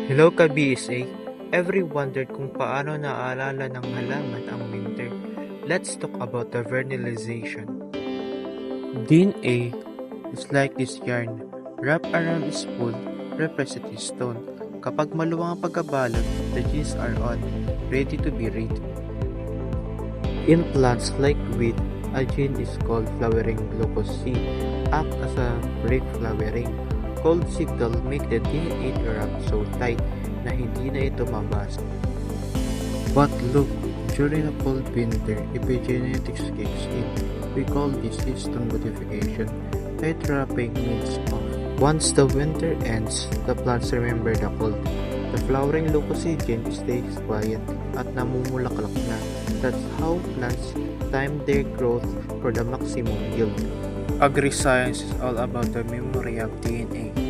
Hello ka-BSA! Every wondered kung paano naaalala ng halaman ang winter. Let's talk about the vernalization. DNA is like this yarn. Wrapped around a spool, represents a stone. Kapag maluwang ang pagkabalot, the genes are on, ready to be read. In plants like wheat, a gene is called flowering glucose-C, act as a break flowering. Cold signal make the DNA wrap so tight na hindi na ito mabasa. But look, during a cold winter, epigenetics kicks in. We call this histone modification. Tight wrapping means off. Once the winter ends, the plants remember the cold. The flowering leukocyte gene stays quiet at namumulaklak na. That's how plants time their growth for the maximum yield. Agri-science is all about the memory of DNA.